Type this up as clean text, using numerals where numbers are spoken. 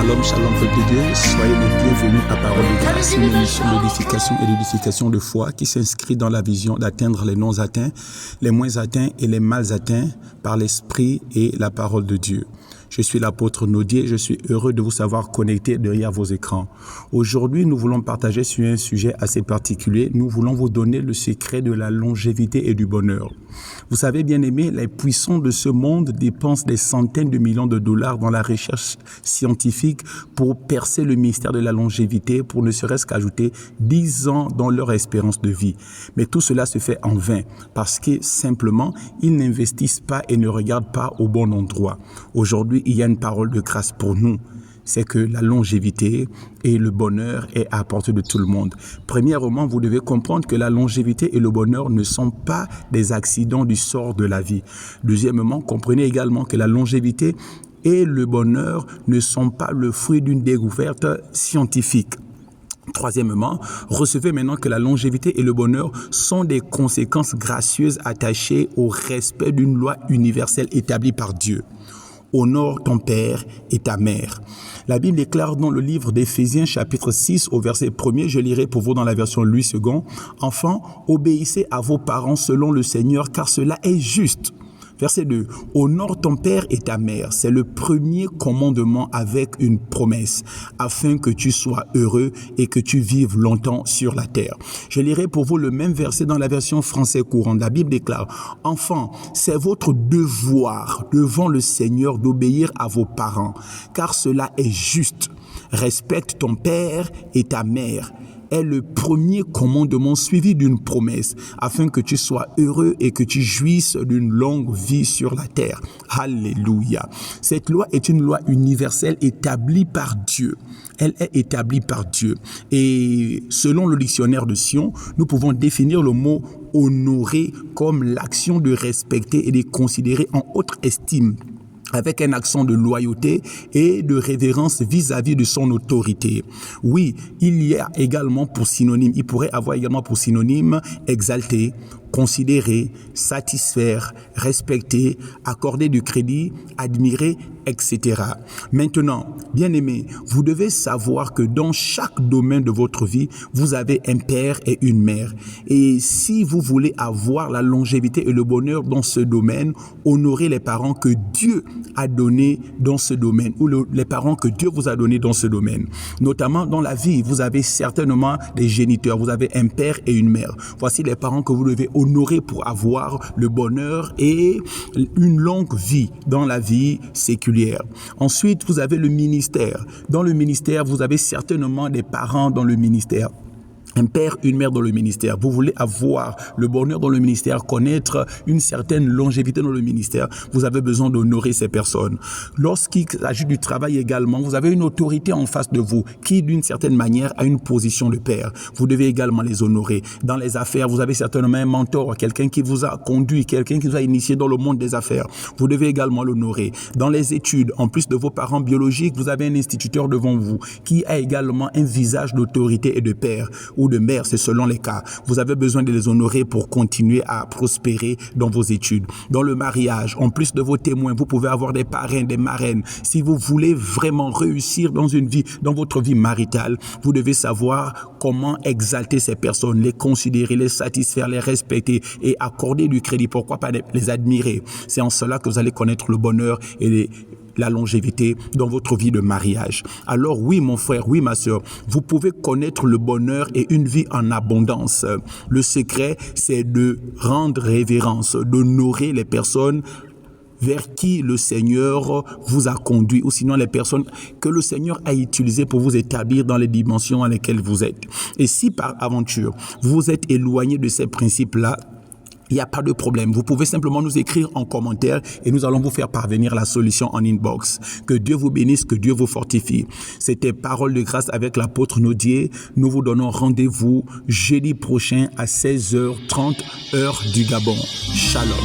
Shalom, shalom, peuple de Dieu. Soyez les bienvenus à Parole de Grâce, une émission d'édification et d'édification de foi qui s'inscrit dans la vision d'atteindre les non atteints, les moins atteints et les mal atteints par l'Esprit et la parole de Dieu. Je suis l'apôtre Nodier, je suis heureux de vous savoir connecté derrière vos écrans. Aujourd'hui, nous voulons partager sur un sujet assez particulier. Nous voulons vous donner le secret de la longévité et du bonheur. Vous savez, bien-aimés, les puissants de ce monde dépensent des centaines de millions de dollars dans la recherche scientifique pour percer le mystère de la longévité, pour ne serait-ce qu'ajouter 10 ans dans leur espérance de vie. Mais tout cela se fait en vain parce que simplement, ils n'investissent pas et ne regardent pas au bon endroit. Aujourd'hui, il y a une parole de grâce pour nous. C'est que la longévité et le bonheur est à la portée de tout le monde. Premièrement, vous devez comprendre que la longévité et le bonheur ne sont pas des accidents du sort de la vie. Deuxièmement, comprenez également que la longévité et le bonheur ne sont pas le fruit d'une découverte scientifique. Troisièmement, recevez maintenant que la longévité et le bonheur sont des conséquences gracieuses attachées au respect d'une loi universelle établie par Dieu. Honore ton père et ta mère. La Bible déclare dans le livre d'Éphésiens chapitre 6 au verset 1er, je lirai pour vous dans la version Louis II, « Enfants, obéissez à vos parents selon le Seigneur, car cela est juste. » Verset 2, « Honore ton père et ta mère. » C'est le premier commandement avec une promesse, afin que tu sois heureux et que tu vives longtemps sur la terre. Je lirai pour vous le même verset dans la version français courante. La Bible déclare, « Enfants, c'est votre devoir devant le Seigneur d'obéir à vos parents, car cela est juste. Respecte ton père et ta mère. » Est le premier commandement suivi d'une promesse, afin que tu sois heureux et que tu jouisses d'une longue vie sur la terre. Alléluia. Cette loi est une loi universelle établie par Dieu. Elle est établie par Dieu. Et selon le dictionnaire de Sion, nous pouvons définir le mot honorer comme l'action de respecter et de considérer en haute estime, avec un accent de loyauté et de révérence vis-à-vis de son autorité. Oui, il y a également pour synonyme, il pourrait avoir également pour synonyme exalter, considérer, satisfaire, respecter, accorder du crédit, admirer, etc. Maintenant, bien-aimés, vous devez savoir que dans chaque domaine de votre vie, vous avez un père et une mère. Et si vous voulez avoir la longévité et le bonheur dans ce domaine, honorez les parents que Dieu a donnés dans ce domaine, ou les parents que Dieu vous a donnés dans ce domaine. Notamment dans la vie, vous avez certainement des géniteurs, vous avez un père et une mère. Voici les parents que vous devez honorer pour avoir le bonheur et une longue vie dans la vie séculière. Ensuite, vous avez le ministère. Dans le ministère, vous avez certainement des parents dans le ministère. Un père, une mère dans le ministère. Vous voulez avoir le bonheur dans le ministère, connaître une certaine longévité dans le ministère, vous avez besoin d'honorer ces personnes. Lorsqu'il s'agit du travail également, vous avez une autorité en face de vous qui, d'une certaine manière, a une position de père. Vous devez également les honorer. Dans les affaires, vous avez certainement un mentor, quelqu'un qui vous a conduit, quelqu'un qui vous a initié dans le monde des affaires. Vous devez également l'honorer. Dans les études, en plus de vos parents biologiques, vous avez un instituteur devant vous qui a également un visage d'autorité et de père ou de mère, c'est selon les cas. Vous avez besoin de les honorer pour continuer à prospérer dans vos études. Dans le mariage, en plus de vos témoins, vous pouvez avoir des parrains, des marraines. Si vous voulez vraiment réussir dans une vie, dans votre vie maritale, vous devez savoir comment exalter ces personnes, les considérer, les satisfaire, les respecter et accorder du crédit. Pourquoi pas les admirer? C'est en cela que vous allez connaître le bonheur et la longévité dans votre vie de mariage. Alors oui, mon frère, oui, ma sœur, vous pouvez connaître le bonheur et une vie en abondance. Le secret, c'est de rendre révérence, d'honorer les personnes vers qui le Seigneur vous a conduit, ou sinon les personnes que le Seigneur a utilisées pour vous établir dans les dimensions dans lesquelles vous êtes. Et si par aventure, vous vous êtes éloigné de ces principes-là, il n'y a pas de problème. Vous pouvez simplement nous écrire en commentaire et nous allons vous faire parvenir la solution en inbox. Que Dieu vous bénisse, que Dieu vous fortifie. C'était Parole de Grâce avec l'apôtre Nodier. Nous vous donnons rendez-vous jeudi prochain à 16h30, heure du Gabon. Shalom.